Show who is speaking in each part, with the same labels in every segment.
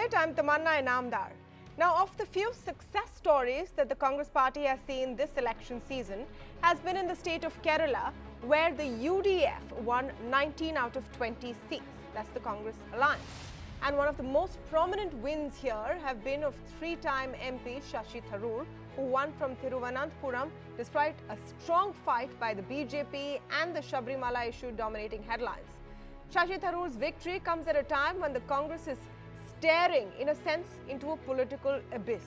Speaker 1: it. I'm Tamanna Inamdar. Now, of the few success stories that the Congress party has seen this election season has been in the state of Kerala, where the UDF won 19 out of 20 seats. That's the Congress alliance. And one of the most prominent wins here have been of three-time MP Shashi Tharoor, who won from Thiruvananthapuram despite a strong fight by the BJP and the Sabrimala issue dominating headlines. Shashi Tharoor's victory comes at a time when the Congress is staring, in a sense, into a political abyss,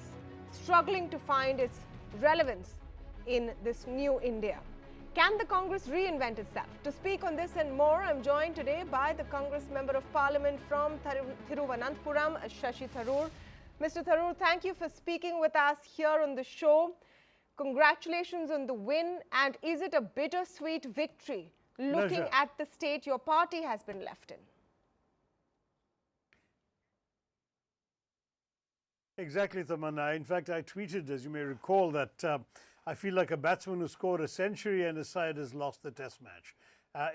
Speaker 1: struggling to find its relevance in this new India. Can the Congress reinvent itself? To speak on this and more, I'm joined today by the Congress Member of Parliament from Thiruvananthapuram, Shashi Tharoor. Mr. Tharoor, thank you for speaking with us here on the show. Congratulations on the win. And is it a bittersweet victory, looking at the state your party has been left in?
Speaker 2: Exactly, Tamanna. In fact, I tweeted, as you may recall, that I feel like a batsman who scored a century and his side has lost the test match.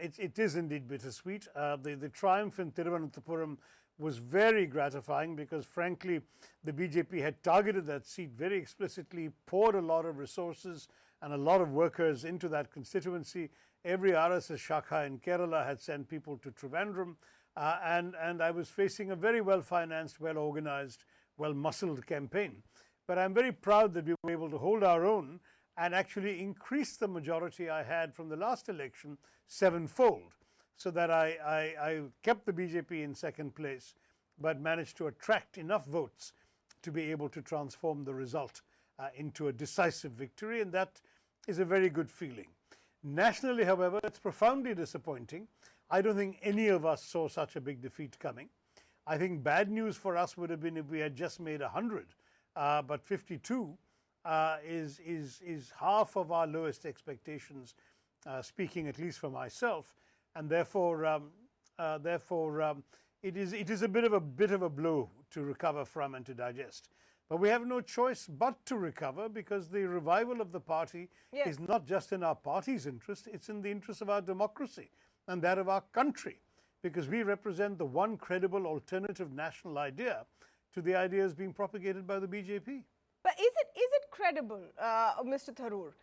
Speaker 2: It is indeed bittersweet. The triumph in Thiruvananthapuram was very gratifying because, frankly, the BJP had targeted that seat very explicitly, poured a lot of resources and a lot of workers into that constituency. Every RSS Shakha in Kerala had sent people to Trivandrum, and I was facing a very well-financed, well-organized, well-muscled campaign. But I'm very proud that we were able to hold our own and actually increase the majority I had from the last election sevenfold, so that I kept the BJP in second place, but managed to attract enough votes to be able to transform the result into a decisive victory, and that is a very good feeling. Nationally, however, it's profoundly disappointing. I don't think any of us saw such a big defeat coming. I think bad news for us would have been if we had just made 100, but 52 is half of our lowest expectations, speaking at least for myself, and therefore it is a bit of a blow to recover from and to digest. But we have no choice but to recover, because the revival of the party is not just in our party's interest, it's in the interest of our democracy and that of our country, because we represent the one credible alternative national idea to the ideas being propagated by the BJP.
Speaker 1: But is it credible, Mr. Tharoor?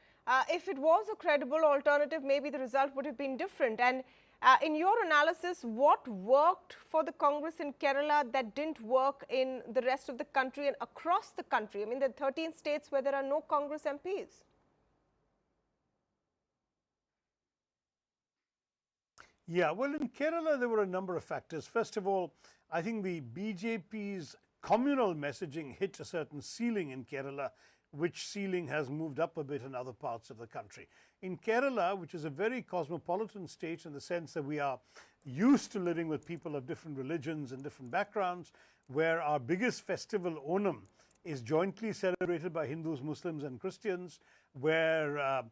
Speaker 1: If it was a credible alternative, maybe the result would have been different. And in your analysis, what worked for the Congress in Kerala that didn't work in the rest of the country and across the country? I mean, there are 13 states where there are no Congress MPs.
Speaker 2: Yeah, well, in Kerala, there were a number of factors. First of all, I think the BJP's communal messaging hit a certain ceiling in Kerala, which ceiling has moved up a bit in other parts of the country. In Kerala, which is a very cosmopolitan state in the sense that we are used to living with people of different religions and different backgrounds, where our biggest festival, Onam, is jointly celebrated by Hindus, Muslims and Christians, where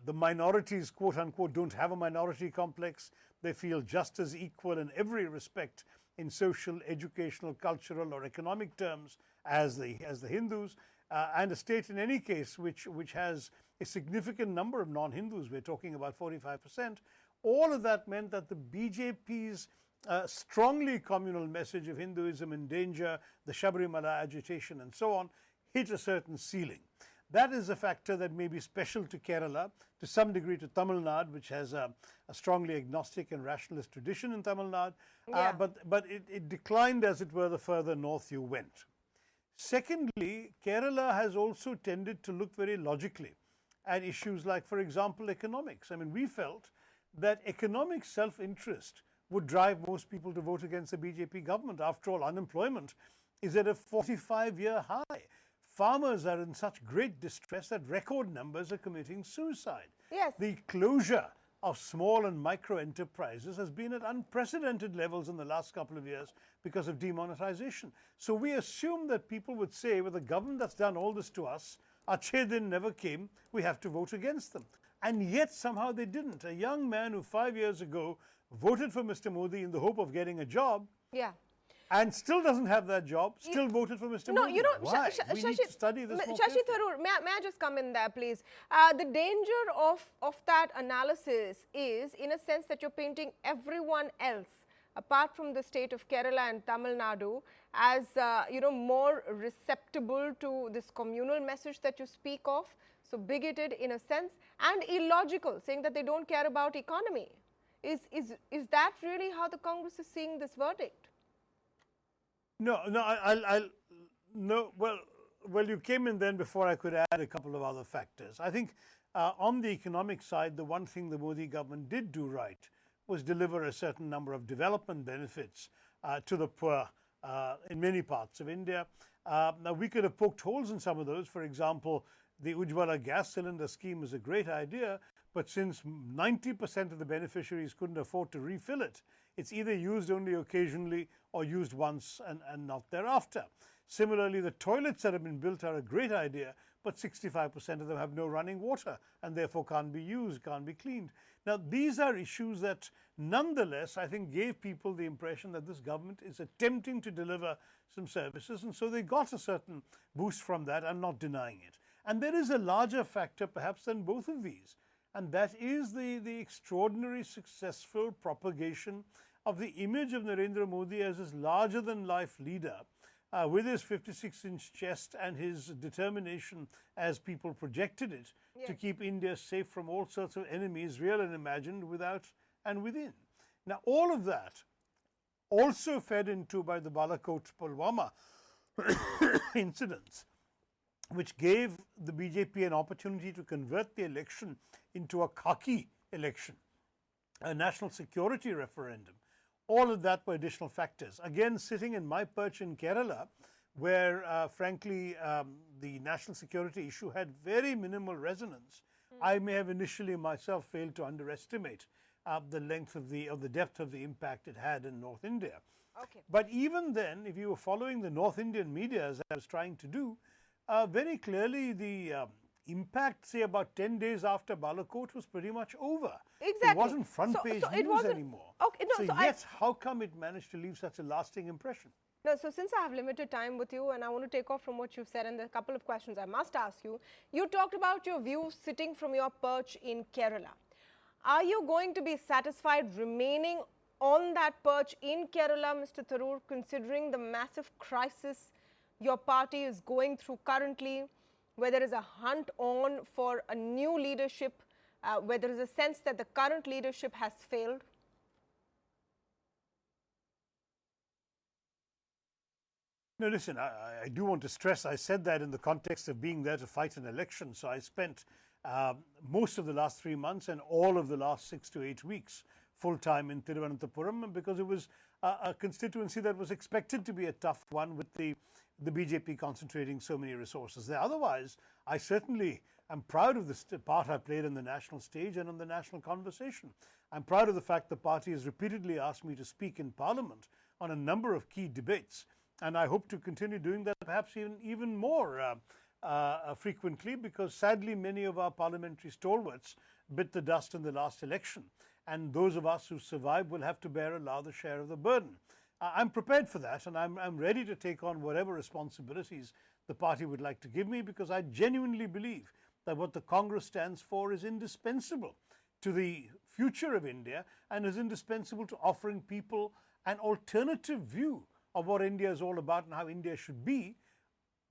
Speaker 2: the minorities, quote unquote, don't have a minority complex. They feel just as equal in every respect in social, educational, cultural or economic terms as the Hindus, and a state in any case which has a significant number of non-Hindus. We're talking about 45%. All of that meant that the BJP's strongly communal message of Hinduism in danger, the Sabrimala agitation and so on, hit a certain ceiling. That is a factor that may be special to Kerala, to some degree to Tamil Nadu, which has a strongly agnostic and rationalist tradition in Tamil Nadu, but it declined, as it were, the further north you went. Secondly, Kerala has also tended to look very logically at issues like, for example, economics. I mean, we felt that economic self-interest would drive most people to vote against the BJP government. After all, unemployment is at a 45-year high. Farmers are in such great distress that record numbers are committing suicide.
Speaker 1: Yes.
Speaker 2: The closure of small and micro enterprises has been at unprecedented levels in the last couple of years because of demonetization. So we assume that people would say, well, the government that's done all this to us, our 6 din never came, we have to vote against them. And yet somehow they didn't. A young man who 5 years ago voted for Mr. Modi in the hope of getting a job, and still doesn't have that job, still voted for Mr. Modi.
Speaker 1: No, you know,
Speaker 2: why? We need to study this more
Speaker 1: Shashi Tharoor, may I just come in there, please? The danger of that analysis is, in a sense, that you're painting everyone else apart from the state of Kerala and Tamil Nadu, as more receptible to this communal message that you speak of? So bigoted in a sense and illogical, saying that they don't care about economy. Is that really how the Congress is seeing this verdict?
Speaker 2: No, no, no. Well, you came in then before I could add a couple of other factors. I think on the economic side, the one thing the Modi government did do right was deliver a certain number of development benefits to the poor in many parts of India. Now, we could have poked holes in some of those. For example, the Ujjwala gas cylinder scheme is a great idea, but since 90% of the beneficiaries couldn't afford to refill it, it's either used only occasionally or used once and not thereafter. Similarly, the toilets that have been built are a great idea, but 65% of them have no running water and therefore can't be used, can't be cleaned. Now, these are issues that nonetheless, I think, gave people the impression that this government is attempting to deliver some services, and so they got a certain boost from that. I'm not denying it. And there is a larger factor perhaps than both of these, and that is the extraordinary successful propagation of the image of Narendra Modi as this larger-than-life leader with his 56-inch chest and his determination, as people projected it, to keep India safe from all sorts of enemies, real and imagined, without and within. Now, all of that also fed into by the Balakot Pulwama incidents, which gave the BJP an opportunity to convert the election into a khaki election, a national security referendum. All of that were additional factors. Again, sitting in my perch in Kerala, where frankly the national security issue had very minimal resonance, I may have initially myself failed to underestimate the length of the depth of the impact it had in North India.
Speaker 1: Okay.
Speaker 2: But even then, if you were following the North Indian media, as I was trying to do, very clearly the impact, say about 10 days after Balakot, was pretty much over.
Speaker 1: Exactly.
Speaker 2: It wasn't front page news anymore.
Speaker 1: Okay, no,
Speaker 2: so yet, how come it managed to leave such a lasting impression?
Speaker 1: No, so since I have limited time with you and I want to take off from what you've said, and there are a couple of questions I must ask you. You talked about your view sitting from your perch in Kerala. Are you going to be satisfied remaining on that perch in Kerala, Mr. Tharoor, considering the massive crisis your party is going through currently, where there is a hunt on for a new leadership, where there is a sense that the current leadership has failed?
Speaker 2: No, listen, I do want to stress, I said that in the context of being there to fight an election. So I spent most of the last 3 months and all of the last 6 to 8 weeks full-time in Thiruvananthapuram, because it was a constituency that was expected to be a tough one, with the BJP concentrating so many resources there. Otherwise, I certainly am proud of the part I played on the national stage and on the national conversation. I'm proud of the fact the party has repeatedly asked me to speak in Parliament on a number of key debates, and I hope to continue doing that, perhaps even more frequently, because sadly many of our parliamentary stalwarts bit the dust in the last election, and those of us who survive will have to bear a larger share of the burden. I'm prepared for that, and I'm ready to take on whatever responsibilities the party would like to give me, because I genuinely believe that what the Congress stands for is indispensable to the future of India and is indispensable to offering people an alternative view of what India is all about and how India should be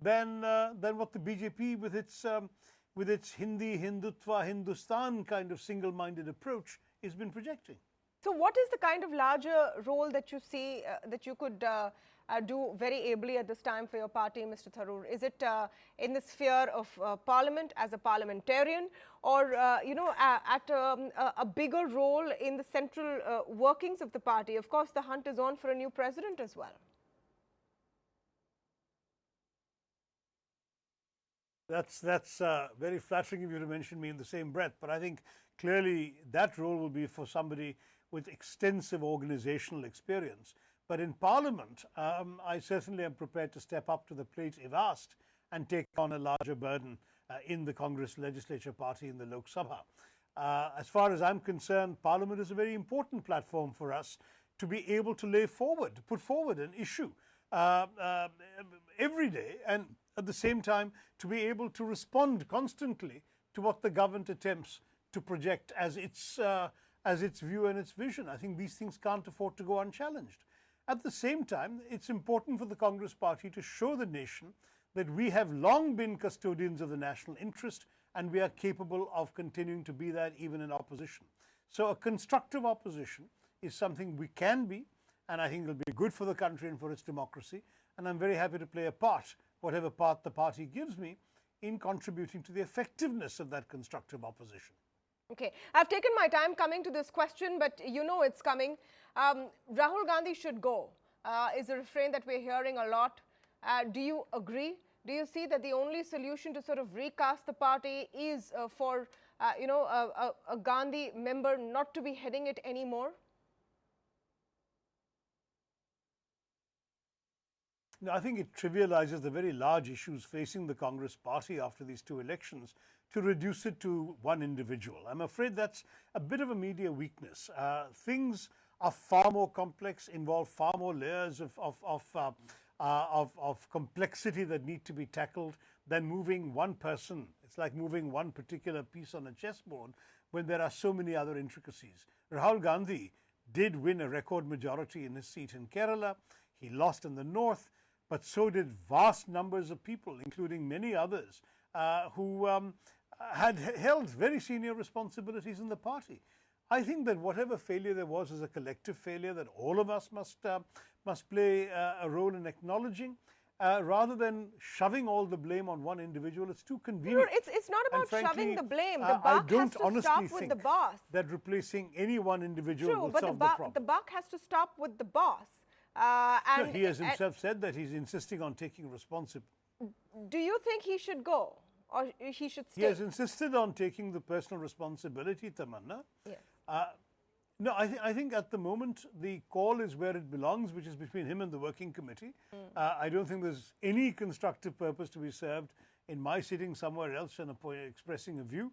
Speaker 2: than what the BJP with its Hindi, Hindutva, Hindustan kind of single-minded approach has been projecting.
Speaker 1: So what is the kind of larger role that you see that you could do very ably at this time for your party, Mr. Tharoor? Is it in the sphere of Parliament as a parliamentarian, or at a bigger role in the central workings of the party? Of course, the hunt is on for a new president as well.
Speaker 2: That's very flattering of you to mention me in the same breath, but I think clearly that role will be for somebody with extensive organizational experience. But in Parliament, I certainly am prepared to step up to the plate if asked and take on a larger burden in the Congress Legislature Party in the Lok Sabha. As far as I'm concerned, Parliament is a very important platform for us to be able to put forward an issue every day, and at the same time to be able to respond constantly to what the government attempts to project as as its view and its vision. I think these things can't afford to go unchallenged. At the same time, it's important for the Congress Party to show the nation that we have long been custodians of the national interest and we are capable of continuing to be that even in opposition. So a constructive opposition is something we can be, and I think it'll be good for the country and for its democracy. And I'm very happy to play a part, whatever part the party gives me, in contributing to the effectiveness of that constructive opposition.
Speaker 1: Okay, I've taken my time coming to this question, but you know it's coming. Rahul Gandhi should go is a refrain that we're hearing a lot. Do you agree? Do you see that the only solution to sort of recast the party is for, a Gandhi member not to be heading it anymore?
Speaker 2: No, I think it trivializes the very large issues facing the Congress party after these two elections to reduce it to one individual. I'm afraid that's a bit of a media weakness. Things are far more complex, involve far more layers of complexity that need to be tackled than moving one person. It's like moving one particular piece on a chessboard when there are so many other intricacies. Rahul Gandhi did win a record majority in his seat in Kerala. He lost in the north, but so did vast numbers of people, including many others who had held very senior responsibilities in the party. I think that whatever failure there was is a collective failure that all of us must play a role in acknowledging. Rather than shoving all the blame on one individual, it's too convenient.
Speaker 1: It's not about
Speaker 2: frankly,
Speaker 1: shoving the blame. The buck has to stop with the boss.
Speaker 2: That replacing any one individual
Speaker 1: True,
Speaker 2: will
Speaker 1: but
Speaker 2: solve the problem.
Speaker 1: the buck has to stop with the boss.
Speaker 2: No, he has himself said that he's insisting on taking responsibility.
Speaker 1: Do you think he should go or he should stay?
Speaker 2: He has insisted on taking the personal responsibility, Tamanna.
Speaker 1: Yes.
Speaker 2: No, I think at the moment the call is where it belongs, which is between him and the working committee. I don't think there's any constructive purpose to be served in my sitting somewhere else and expressing a view.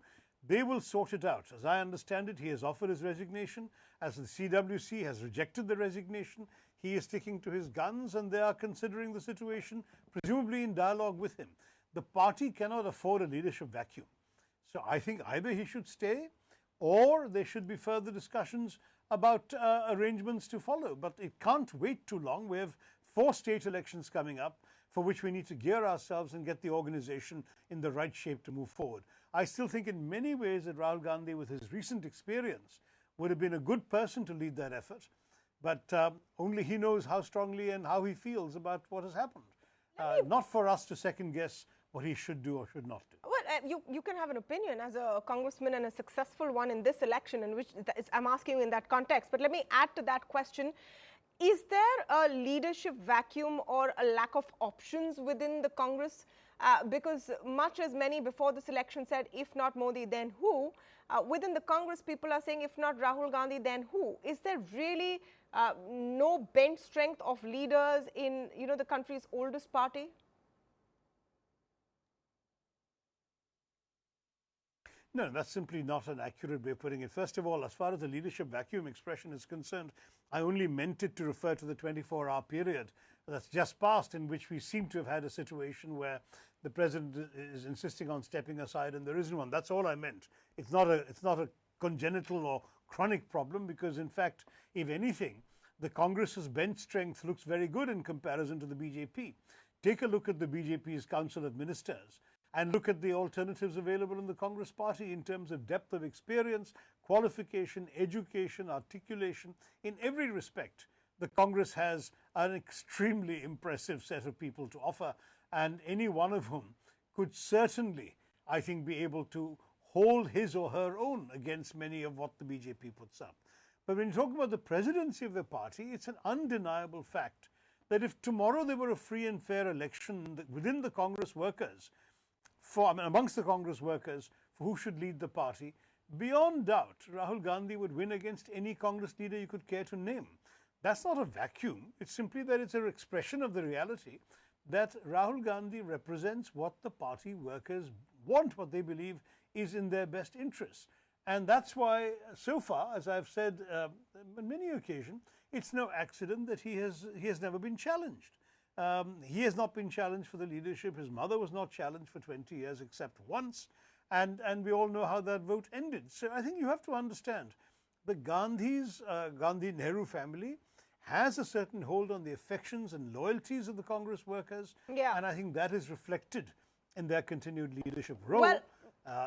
Speaker 2: They will sort it out. As I understand it, he has offered his resignation. As the CWC has rejected the resignation, he is sticking to his guns and they are considering the situation, presumably in dialogue with him. The party cannot afford a leadership vacuum. So I think either he should stay or there should be further discussions about arrangements to follow. But it can't wait too long. We have 4 state elections coming up for which we need to gear ourselves and get the organization in the right shape to move forward. I still think in many ways that Rahul Gandhi, with his recent experience, would have been a good person to lead that effort. But only he knows how strongly and how he feels about what has happened. Not for us to second guess what he should do or should not do.
Speaker 1: Well, you can have an opinion as a congressman and a successful one in this election, in which I'm asking you in that context. But let me add to that question. Is there a leadership vacuum or a lack of options within the Congress? Because much as many before this election said, if not Modi, then who? Within the Congress, people are saying, if not Rahul Gandhi, then who? Is there really no bench strength of leaders in the country's oldest party?
Speaker 2: No, that's simply not an accurate way of putting it. First of all, as far as the leadership vacuum expression is concerned, I only meant it to refer to the 24-hour period that's just passed, in which we seem to have had a situation where the president is insisting on stepping aside and there isn't one. That's all I meant. It's not a congenital or chronic problem, because in fact, if anything, the Congress's bench strength looks very good in comparison to the BJP. Take a look at the BJP's Council of Ministers and look at the alternatives available in the Congress party in terms of depth of experience, qualification, education, articulation. In every respect, the Congress has an extremely impressive set of people to offer, and any one of whom could certainly, I think, be able to hold his or her own against many of what the BJP puts up. But when you talk about the presidency of the party, it's an undeniable fact that if tomorrow there were a free and fair election within the Congress workers, amongst the Congress workers, for who should lead the party, beyond doubt, Rahul Gandhi would win against any Congress leader you could care to name. That's not a vacuum. It's simply that it's an expression of the reality that Rahul Gandhi represents what the party workers want, what they believe is in their best interests. And that's why, so far, as I've said on many occasions, it's no accident that he has never been challenged. He has not been challenged for the leadership. His mother was not challenged for 20 years except once. And we all know how that vote ended. So I think you have to understand the Gandhi-Nehru family has a certain hold on the affections and loyalties of the Congress workers.
Speaker 1: Yeah.
Speaker 2: And I think that is reflected in their continued leadership role.
Speaker 1: Well,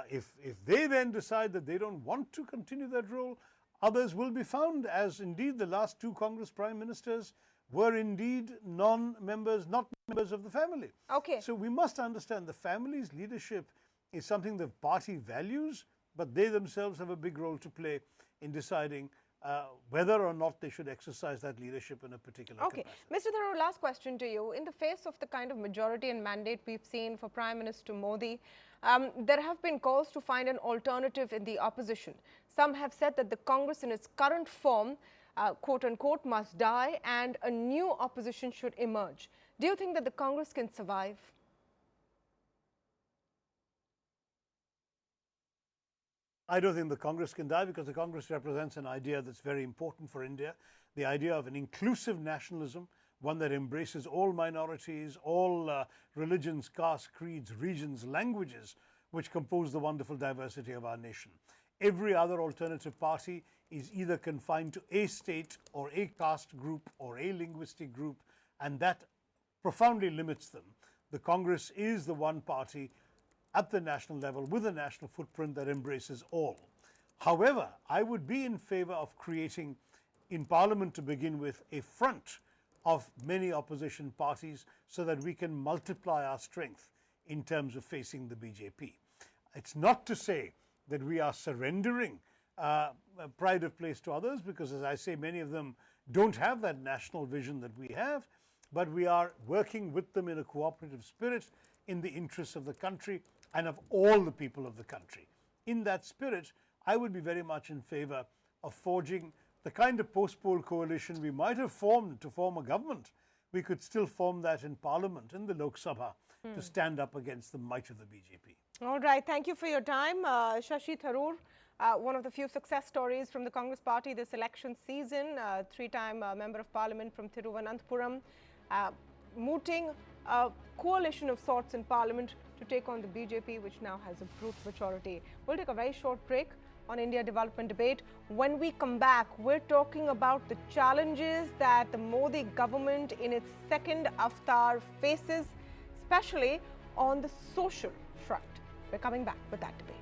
Speaker 2: if they then decide that they don't want to continue that role, others will be found, as indeed the last two Congress prime ministers were indeed non-members, not members of the family.
Speaker 1: Okay.
Speaker 2: So we must understand the family's leadership is something the party values, but they themselves have a big role to play in deciding whether or not they should exercise that leadership in a particular
Speaker 1: okay.
Speaker 2: capacity.
Speaker 1: Mr. Tharoor, last question to you. In the face of the kind of majority and mandate we've seen for Prime Minister Modi, there have been calls to find an alternative in the opposition. Some have said that the Congress in its current form, quote unquote, must die and a new opposition should emerge. Do you think that the Congress can survive?
Speaker 2: I don't think the Congress can die, because the Congress represents an idea that's very important for India, the idea of an inclusive nationalism, one that embraces all minorities, all religions, castes, creeds, regions, languages, which compose the wonderful diversity of our nation. Every other alternative party is either confined to a state or a caste group or a linguistic group, and that profoundly limits them. The Congress is the one party at the national level with a national footprint that embraces all. However, I would be in favor of creating in Parliament, to begin with, a front of many opposition parties so that we can multiply our strength in terms of facing the BJP. It's not to say that we are surrendering pride of place to others, because, as I say, many of them don't have that national vision that we have, but we are working with them in a cooperative spirit in the interests of the country and of all the people of the country. In that spirit, I would be very much in favor of forging the kind of post-poll coalition we might have formed to form a government. We could still form that in Parliament, in the Lok Sabha, to stand up against the might of the BJP. All
Speaker 1: right. Thank you for your time. Shashi Tharoor, one of the few success stories from the Congress party this election season, three-time member of Parliament from Thiruvananthapuram, mooting a coalition of sorts in Parliament to take on the BJP, which now has a brute majority. We'll take a very short break on India Development Debate. When we come back, we're talking about the challenges that the Modi government in its second avatar faces, especially on the social front. We're coming back with that debate.